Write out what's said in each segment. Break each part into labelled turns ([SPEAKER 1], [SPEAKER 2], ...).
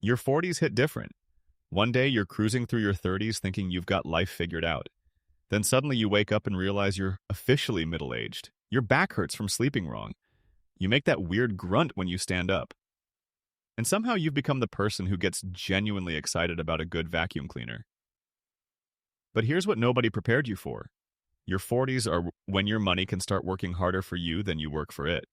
[SPEAKER 1] Your 40s hit different. One day you're cruising through your 30s thinking you've got life figured out. Then suddenly you wake up and realize you're officially middle-aged. Your back hurts from sleeping wrong. You make that weird grunt when you stand up. And somehow you've become the person who gets genuinely excited about a good vacuum cleaner. But here's what nobody prepared you for. Your 40s are when your money can start working harder for you than you work for it.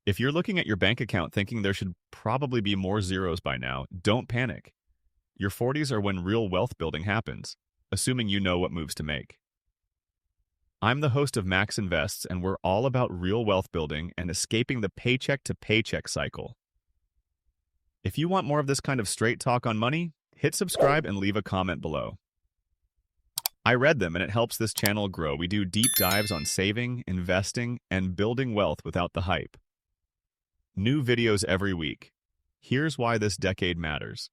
[SPEAKER 1] If you're looking at your bank account thinking there should probably be more zeros by now, don't panic. Your 40s are when real wealth building happens, assuming you know what moves to make. I'm the host of Max Invests, and we're all about real wealth building and escaping the paycheck-to-paycheck cycle. If you want more of this kind of straight talk on money, hit subscribe and leave a comment below. I read them and it helps this channel grow. We do deep dives on saving, investing, and building wealth without the hype. New videos every week. Here's why this decade matters.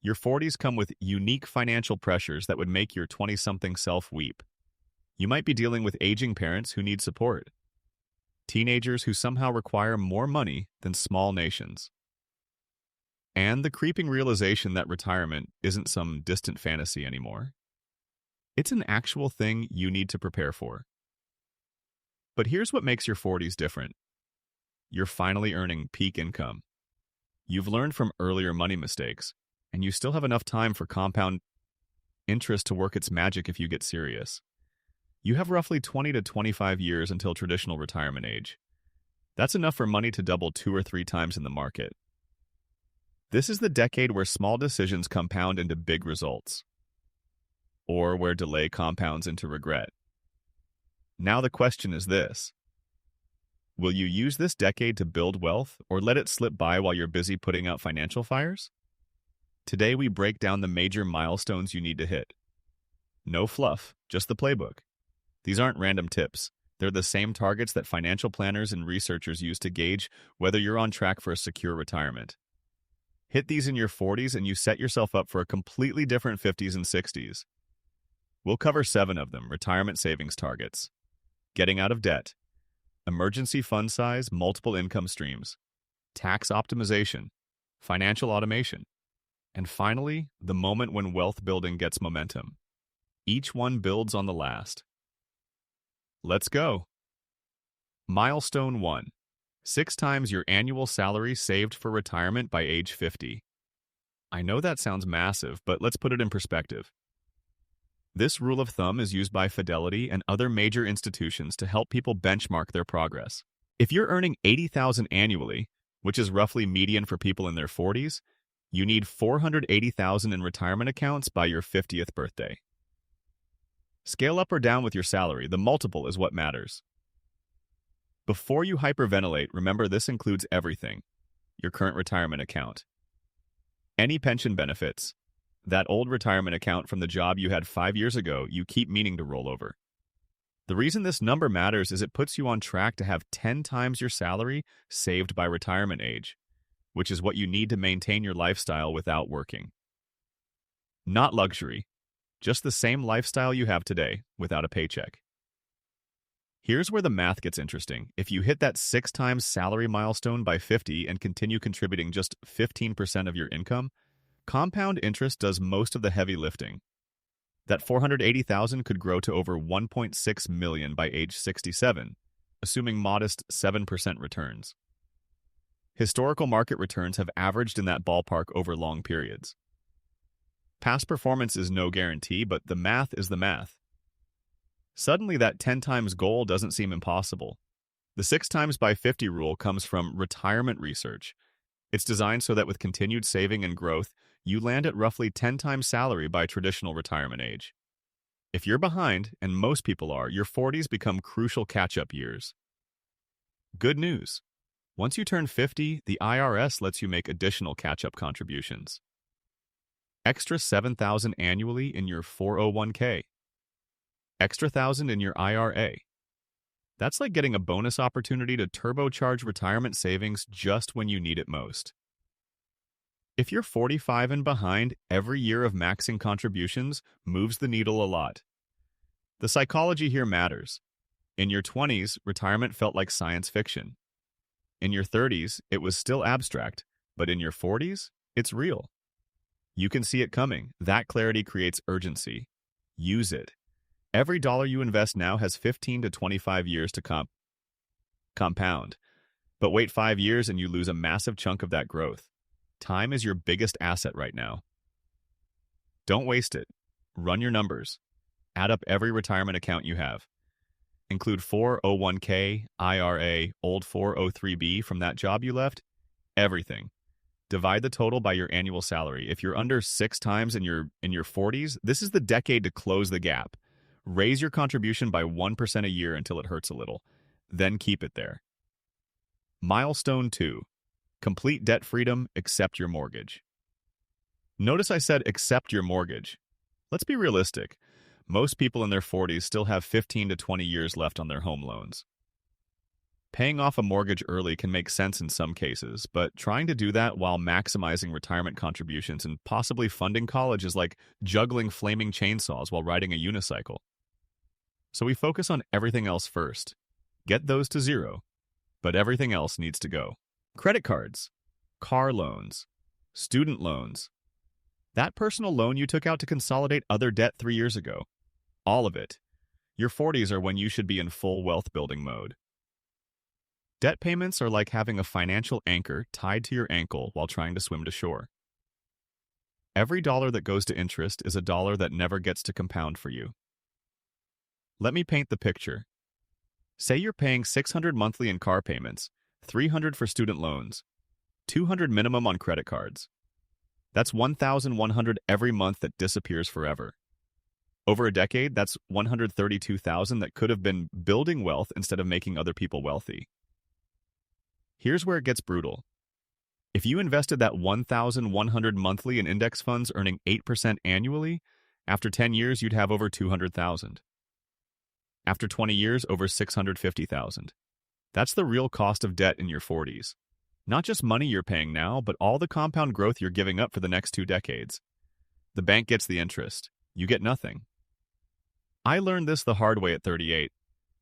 [SPEAKER 1] Your 40s come with unique financial pressures that would make your 20-something self weep. You might be dealing with aging parents who need support. Teenagers who somehow require more money than small nations. And the creeping realization that retirement isn't some distant fantasy anymore. It's an actual thing you need to prepare for. But here's what makes your 40s different. You're finally earning peak income. You've learned from earlier money mistakes, and you still have enough time for compound interest to work its magic if you get serious. You have roughly 20 to 25 years until traditional retirement age. That's enough for money to double 2 or 3 times in the market. This is the decade where small decisions compound into big results, or where delay compounds into regret. Now the question is this. Will you use this decade to build wealth, or let it slip by while you're busy putting out financial fires? Today we break down the major milestones you need to hit. No fluff, just the playbook. These aren't random tips. They're the same targets that financial planners and researchers use to gauge whether you're on track for a secure retirement. Hit these in your 40s and you set yourself up for a completely different 50s and 60s. We'll cover 7 of them: retirement savings targets, getting out of debt, emergency fund size, multiple income streams, tax optimization, financial automation, and finally, the moment when wealth building gets momentum. Each one builds on the last. Let's go. Milestone 1. 6 times your annual salary saved for retirement by age 50. I know that sounds massive, but let's put it in perspective. This rule of thumb is used by Fidelity and other major institutions to help people benchmark their progress. If you're earning $80,000 annually, which is roughly median for people in their 40s, you need $480,000 in retirement accounts by your 50th birthday. Scale up or down with your salary, the multiple is what matters. Before you hyperventilate, remember this includes everything: your current retirement account, any pension benefits, that old retirement account from the job you had 5 years ago you keep meaning to roll over. The reason this number matters is it puts you on track to have 10 times your salary saved by retirement age, which is what you need to maintain your lifestyle without working. Not luxury, just the same lifestyle you have today without a paycheck. Here's where the math gets interesting. If you hit that 6 times salary milestone by 50 and continue contributing just 15% of your income, compound interest does most of the heavy lifting. That $480,000 could grow to over $1.6 million by age 67, assuming modest 7% returns. Historical market returns have averaged in that ballpark over long periods. Past performance is no guarantee, but the math is the math. Suddenly, that 10 times goal doesn't seem impossible. The 6 times by 50 rule comes from retirement research. It's designed so that with continued saving and growth, you land at roughly 10 times salary by traditional retirement age. If you're behind, and most people are, your 40s become crucial catch-up years. Good news. Once you turn 50, the IRS lets you make additional catch-up contributions. Extra $7,000 annually in your 401k. Extra $1,000 in your IRA. That's like getting a bonus opportunity to turbocharge retirement savings just when you need it most. If you're 45 and behind, every year of maxing contributions moves the needle a lot. The psychology here matters. In your 20s, retirement felt like science fiction. In your 30s, it was still abstract, but in your 40s, It's real. You can see it coming. That clarity creates urgency. Use it. Every dollar you invest now has 15 to 25 years to compound. But wait 5 years and you lose a massive chunk of that growth. Time is your biggest asset right now. Don't waste it. Run your numbers. Add up every retirement account you have. Include 401k, IRA, old 403b from that job you left. Everything. Divide the total by your annual salary. If you're under 6 times in your 40s, this is the decade to close the gap. Raise your contribution by 1% a year until it hurts a little. Then keep it there. Milestone 2. Complete debt freedom, accept your mortgage. Notice I said accept your mortgage. Let's be realistic. Most people in their 40s still have 15 to 20 years left on their home loans. Paying off a mortgage early can make sense in some cases, but trying to do that while maximizing retirement contributions and possibly funding college is like juggling flaming chainsaws while riding a unicycle. So we focus on everything else first. Get those to zero, but everything else needs to go. Credit cards, car loans, student loans. That personal loan you took out to consolidate other debt 3 years ago. All of it. Your 40s are when you should be in full wealth building mode. Debt payments are like having a financial anchor tied to your ankle while trying to swim to shore. Every dollar that goes to interest is a dollar that never gets to compound for you. Let me paint the picture. Say you're paying $600 monthly in car payments, $300 for student loans, $200 minimum on credit cards. That's $1,100 every month that disappears forever. Over a decade, that's $132,000 that could have been building wealth instead of making other people wealthy. Here's where it gets brutal. If you invested that $1,100 monthly in index funds earning 8% annually, after 10 years you'd have over $200,000. After 20 years, over $650,000. That's the real cost of debt in your 40s. Not just money you're paying now, but all the compound growth you're giving up for the next 2 decades. The bank gets the interest. You get nothing. I learned this the hard way at 38.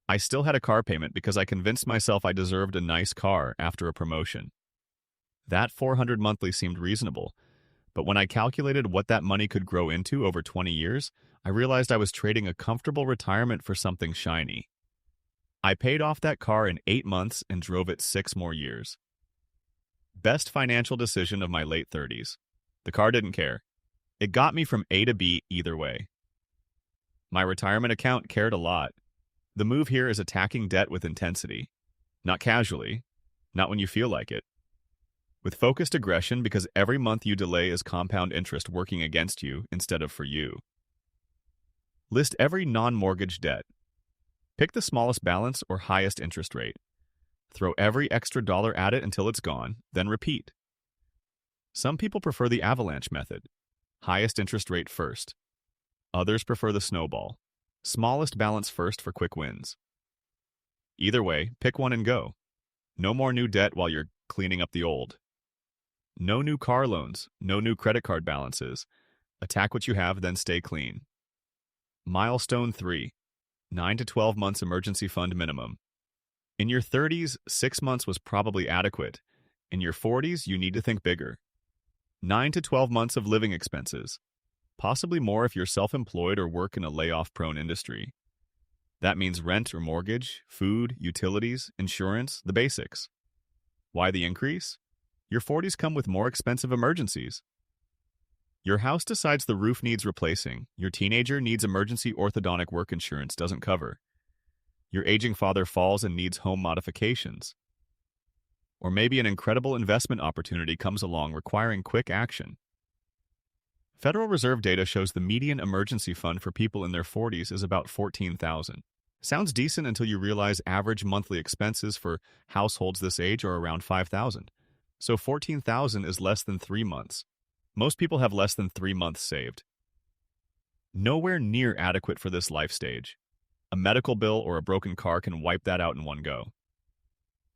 [SPEAKER 1] I still had a car payment because I convinced myself I deserved a nice car after a promotion. That $400 monthly seemed reasonable, but when I calculated what that money could grow into over 20 years, I realized I was trading a comfortable retirement for something shiny. I paid off that car in 8 months and drove it 6 more years. Best financial decision of my late 30s. The car didn't care. It got me from A to B either way. My retirement account cared a lot. The move here is attacking debt with intensity. Not casually, not when you feel like it. With focused aggression because every month you delay is compound interest working against you instead of for you. List every non-mortgage debt. Pick the smallest balance or highest interest rate. Throw every extra dollar at it until it's gone, then repeat. Some people prefer the avalanche method. Highest interest rate first. Others prefer the snowball. Smallest balance first for quick wins. Either way, pick one and go. No more new debt while you're cleaning up the old. No new car loans, no new credit card balances. Attack what you have, then stay clean. Milestone 3. 9 to 12 months emergency fund minimum. In your 30s, 6 months was probably adequate. In your 40s, you need to think bigger. 9 to 12 months of living expenses. Possibly more if you're self-employed or work in a layoff-prone industry. That means rent or mortgage, food, utilities, insurance, the basics. Why the increase? Your 40s come with more expensive emergencies. Your house decides the roof needs replacing. Your teenager needs emergency orthodontic work insurance doesn't cover. Your aging father falls and needs home modifications. Or maybe an incredible investment opportunity comes along requiring quick action. Federal Reserve data shows the median emergency fund for people in their 40s is about $14,000. Sounds decent until you realize average monthly expenses for households this age are around $5,000. So $14,000 is less than 3 months. Most people have less than 3 months saved. Nowhere near adequate for this life stage. A medical bill or a broken car can wipe that out in one go.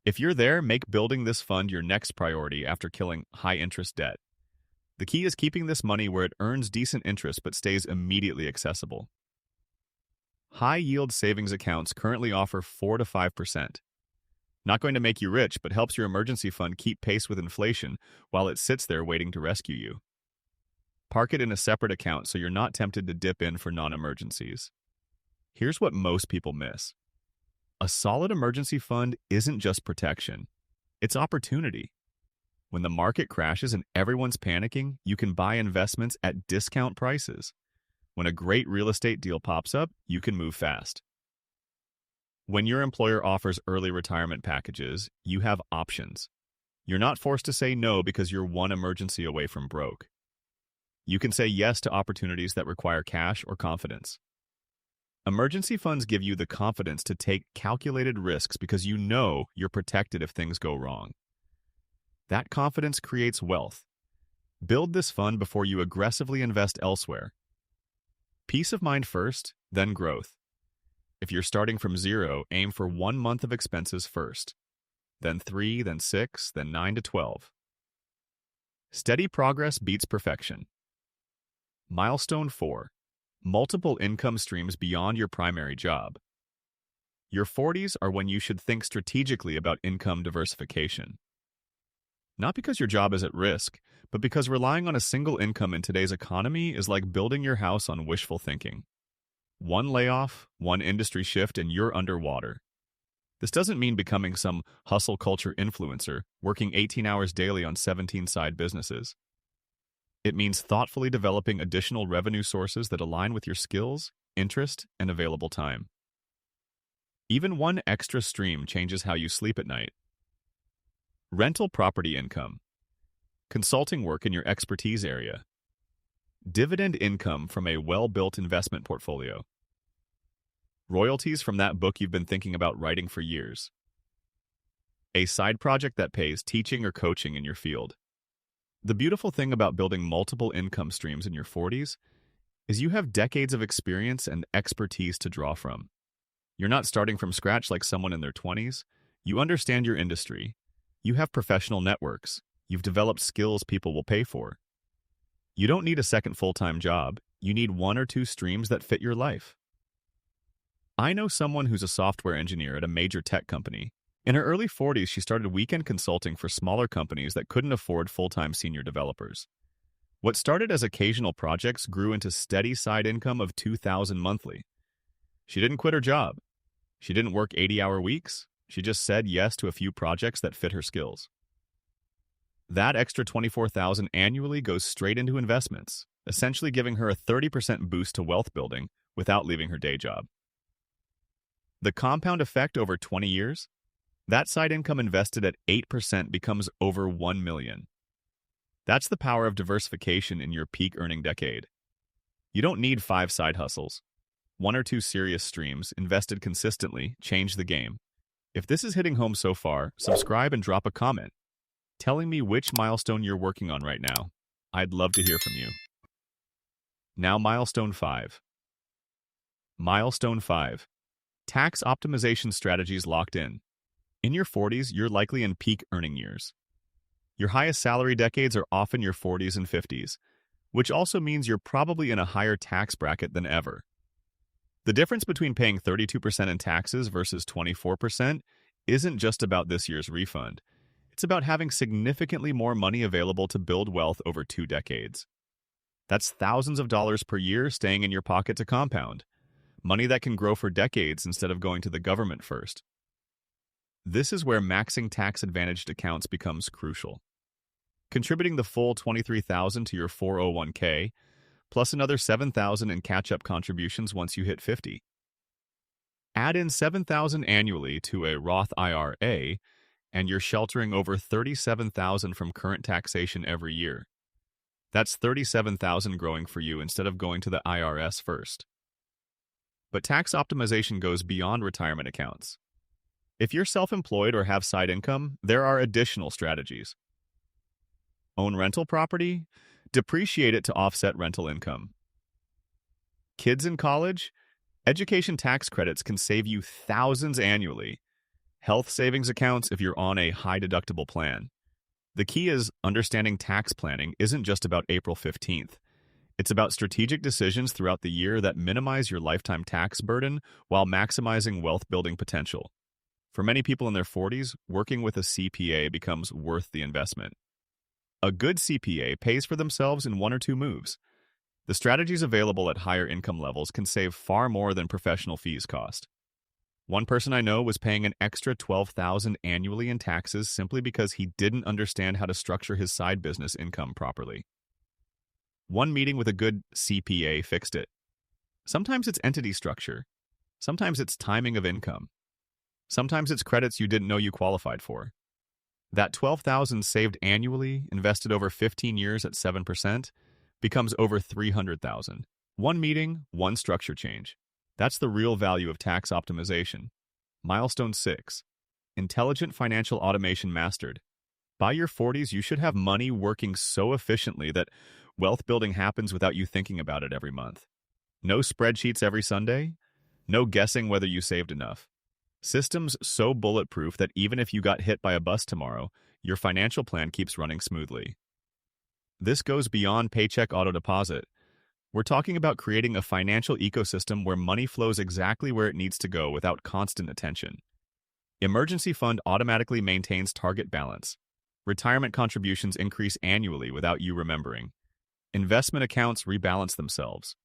[SPEAKER 1] If you're there, make building this fund your next priority after killing high-interest debt. The key is keeping this money where it earns decent interest but stays immediately accessible. High-yield savings accounts currently offer 4 to 5%. Not going to make you rich, but helps your emergency fund keep pace with inflation while it sits there waiting to rescue you. Park it in a separate account so you're not tempted to dip in for non-emergencies. Here's what most people miss. A solid emergency fund isn't just protection, it's opportunity. When the market crashes and everyone's panicking, you can buy investments at discount prices. When a great real estate deal pops up, you can move fast. When your employer offers early retirement packages, you have options. You're not forced to say no because you're one emergency away from broke. You can say yes to opportunities that require cash or confidence. Emergency funds give you the confidence to take calculated risks because you know you're protected if things go wrong. That confidence creates wealth. Build this fund before you aggressively invest elsewhere. Peace of mind first, then growth. If you're starting from zero, aim for 1 month of expenses first, then 3, then 6, then 9 to 12. Steady progress beats perfection. Milestone 4. Multiple income streams beyond your primary job. Your 40s are when you should think strategically about income diversification. Not because your job is at risk, but because relying on a single income in today's economy is like building your house on wishful thinking. One layoff, one industry shift, and you're underwater. This doesn't mean becoming some hustle culture influencer, working 18 hours daily on 17 side businesses. It means thoughtfully developing additional revenue sources that align with your skills, interest, and available time. Even one extra stream changes how you sleep at night. Rental property income. Consulting work in your expertise area. Dividend income from a well-built investment portfolio. Royalties from that book you've been thinking about writing for years. A side project that pays teaching or coaching in your field. The beautiful thing about building multiple income streams in your 40s is you have decades of experience and expertise to draw from. You're not starting from scratch like someone in their 20s. You understand your industry. You have professional networks. You've developed skills people will pay for. You don't need a second full-time job. You need 1 or 2 streams that fit your life. I know someone who's a software engineer at a major tech company. In her early 40s, she started weekend consulting for smaller companies that couldn't afford full-time senior developers. What started as occasional projects grew into steady side income of $2,000 monthly. She didn't quit her job. She didn't work 80-hour weeks. She just said yes to a few projects that fit her skills. That extra $24,000 annually goes straight into investments, essentially giving her a 30% boost to wealth building without leaving her day job. The compound effect over 20 years? That side income invested at 8% becomes over $1 million. That's the power of diversification in your peak earning decade. You don't need 5 side hustles. 1 or 2 serious streams, invested consistently, change the game. If this is hitting home so far, subscribe and drop a comment, telling me which milestone you're working on right now. I'd love to hear from you. Now Milestone 5. Milestone 5. Tax optimization strategies locked in. In your 40s, you're likely in peak earning years. Your highest salary decades are often your 40s and 50s, which also means you're probably in a higher tax bracket than ever. The difference between paying 32% in taxes versus 24% isn't just about this year's refund. It's about having significantly more money available to build wealth over 2 decades. That's thousands of dollars per year staying in your pocket to compound. Money that can grow for decades instead of going to the government first. This is where maxing tax-advantaged accounts becomes crucial. Contributing the full $23,000 to your 401k, plus another $7,000 in catch-up contributions once you hit 50. Add in $7,000 annually to a Roth IRA, and you're sheltering over $37,000 from current taxation every year. That's $37,000 growing for you instead of going to the IRS first. But tax optimization goes beyond retirement accounts. If you're self-employed or have side income, there are additional strategies. Own rental property? Depreciate it to offset rental income. Kids in college? Education tax credits can save you thousands annually. Health savings accounts if you're on a high-deductible plan. The key is understanding tax planning isn't just about April 15th. It's about strategic decisions throughout the year that minimize your lifetime tax burden while maximizing wealth-building potential. For many people in their 40s, working with a CPA becomes worth the investment. A good CPA pays for themselves in one or two moves. The strategies available at higher income levels can save far more than professional fees cost. One person I know was paying an extra $12,000 annually in taxes simply because he didn't understand how to structure his side business income properly. One meeting with a good CPA fixed it. Sometimes it's entity structure. Sometimes it's timing of income. Sometimes it's credits you didn't know you qualified for. That $12,000 saved annually, invested over 15 years at 7%, becomes over $300,000. One meeting, one structure change. That's the real value of tax optimization. Milestone 6. Intelligent financial automation mastered. By your 40s, you should have money working so efficiently that wealth building happens without you thinking about it every month. No spreadsheets every Sunday. No guessing whether you saved enough. Systems so bulletproof that even if you got hit by a bus tomorrow, your financial plan keeps running smoothly. This goes beyond paycheck auto deposit. We're talking about creating a financial ecosystem where money flows exactly where it needs to go without constant attention. Emergency fund automatically maintains target balance. Retirement contributions increase annually without you remembering. Investment accounts rebalance themselves.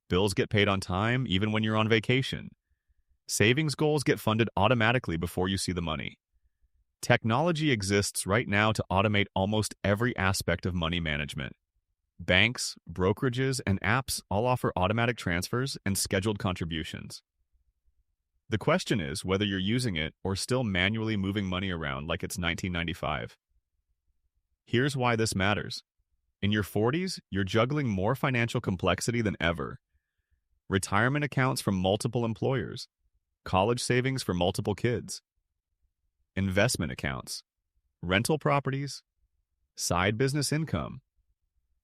[SPEAKER 1] Bills get paid on time even when you're on vacation. Savings goals get funded automatically before you see the money. Technology exists right now to automate almost every aspect of money management. Banks, brokerages, and apps all offer automatic transfers and scheduled contributions. The question is whether you're using it or still manually moving money around like it's 1995. Here's why this matters. In your 40s, you're juggling more financial complexity than ever. Retirement accounts from multiple employers. College savings for multiple kids. Investment accounts. Rental properties. Side business income.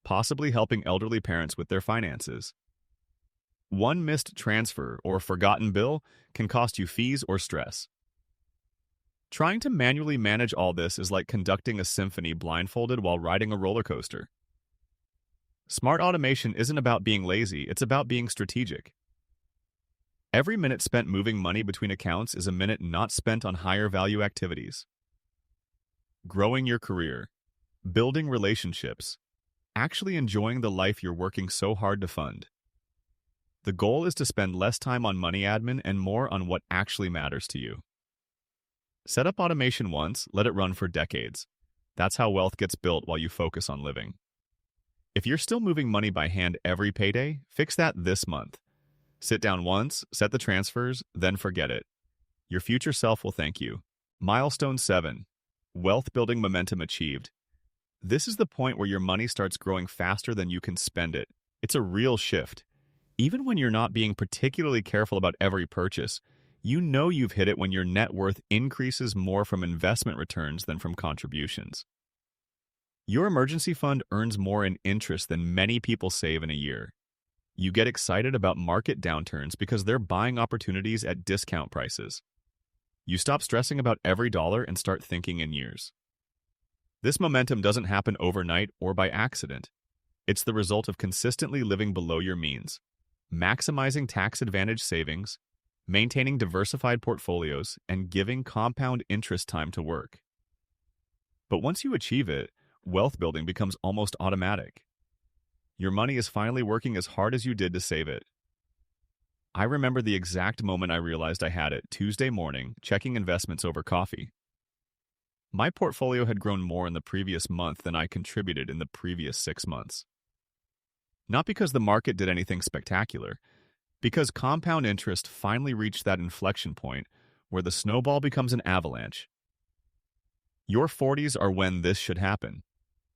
[SPEAKER 1] Possibly helping elderly parents with their finances. One missed transfer or forgotten bill can cost you fees or stress. Trying to manually manage all this is like conducting a symphony blindfolded while riding a roller coaster. Smart automation isn't about being lazy, it's about being strategic. Every minute spent moving money between accounts is a minute not spent on higher value activities. Growing your career, building relationships, actually enjoying the life you're working so hard to fund. The goal is to spend less time on money admin and more on what actually matters to you. Set up automation once, let it run for decades. That's how wealth gets built while you focus on living. If you're still moving money by hand every payday, fix that this month. Sit down once, set the transfers, then forget it. Your future self will thank you. Milestone 7. Wealth building momentum achieved. This is the point where your money starts growing faster than you can spend it. It's a real shift. Even when you're not being particularly careful about every purchase, you know you've hit it when your net worth increases more from investment returns than from contributions. Your emergency fund earns more in interest than many people save in a year. You get excited about market downturns because they're buying opportunities at discount prices. You stop stressing about every dollar and start thinking in years. This momentum doesn't happen overnight or by accident. It's the result of consistently living below your means, maximizing tax-advantaged savings, maintaining diversified portfolios, and giving compound interest time to work. But once you achieve it, wealth building becomes almost automatic. Your money is finally working as hard as you did to save it. I remember the exact moment I realized I had it, Tuesday morning, checking investments over coffee. My portfolio had grown more in the previous month than I contributed in the previous 6 months. Not because the market did anything spectacular, because compound interest finally reached that inflection point where the snowball becomes an avalanche. Your 40s are when this should happen.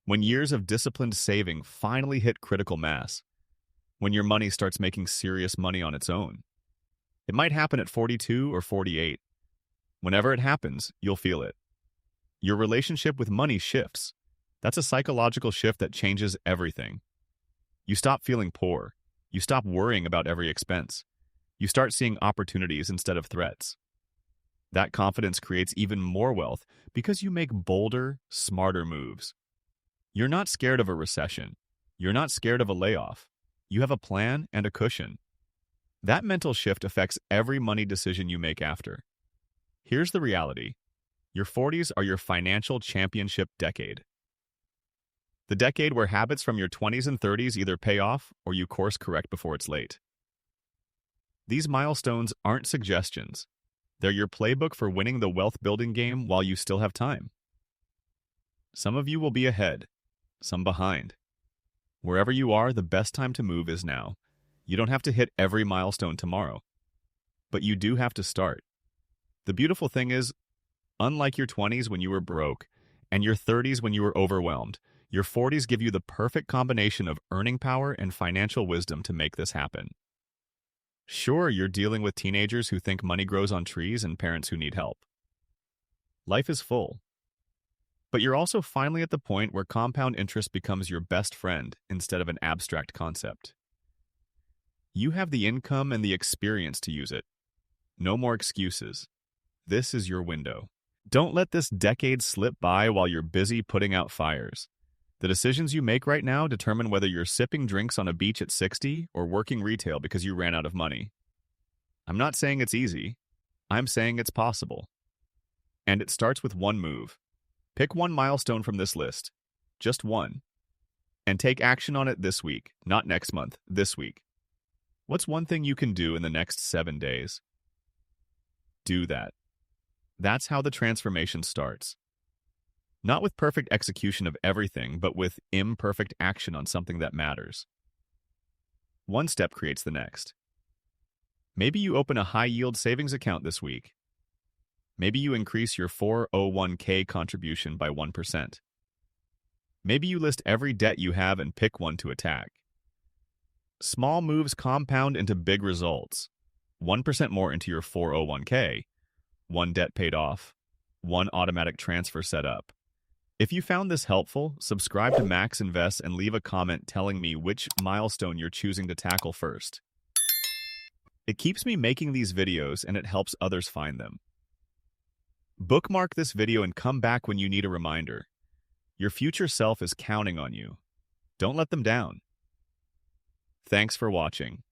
[SPEAKER 1] When years of disciplined saving finally hit critical mass. When your money starts making serious money on its own. It might happen at 42 or 48. Whenever it happens, you'll feel it. Your relationship with money shifts. That's a psychological shift that changes everything. You stop feeling poor. You stop worrying about every expense. You start seeing opportunities instead of threats. That confidence creates even more wealth because you make bolder, smarter moves. You're not scared of a recession. You're not scared of a layoff. You have a plan and a cushion. That mental shift affects every money decision you make after. Here's the reality. Your 40s are your financial championship decade. The decade where habits from your 20s and 30s either pay off or you course correct before it's late. These milestones aren't suggestions. They're your playbook for winning the wealth building game while you still have time. Some of you will be ahead, some behind. Wherever you are, the best time to move is now. You don't have to hit every milestone tomorrow, but you do have to start. The beautiful thing is, unlike your 20s when you were broke and your 30s when you were overwhelmed, your 40s give you the perfect combination of earning power and financial wisdom to make this happen. Sure, you're dealing with teenagers who think money grows on trees and parents who need help. Life is full. But you're also finally at the point where compound interest becomes your best friend instead of an abstract concept. You have the income and the experience to use it. No more excuses. This is your window. Don't let this decade slip by while you're busy putting out fires. The decisions you make right now determine whether you're sipping drinks on a beach at 60 or working retail because you ran out of money. I'm not saying it's easy. I'm saying it's possible. And it starts with one move. Pick one milestone from this list. Just one. And take action on it this week, not next month, this week. What's one thing you can do in the next 7 days? Do that. That's how the transformation starts. Not with perfect execution of everything, but with imperfect action on something that matters. One step creates the next. Maybe you open a high-yield savings account this week. Maybe you increase your 401k contribution by 1%. Maybe you list every debt you have and pick one to attack. Small moves compound into big results. 1% more into your 401k. One debt paid off. One automatic transfer set up. If you found this helpful, subscribe to Max Invest and leave a comment telling me which milestone you're choosing to tackle first. It keeps me making these videos and it helps others find them. Bookmark this video and come back when you need a reminder. Your future self is counting on you. Don't let them down. Thanks for watching.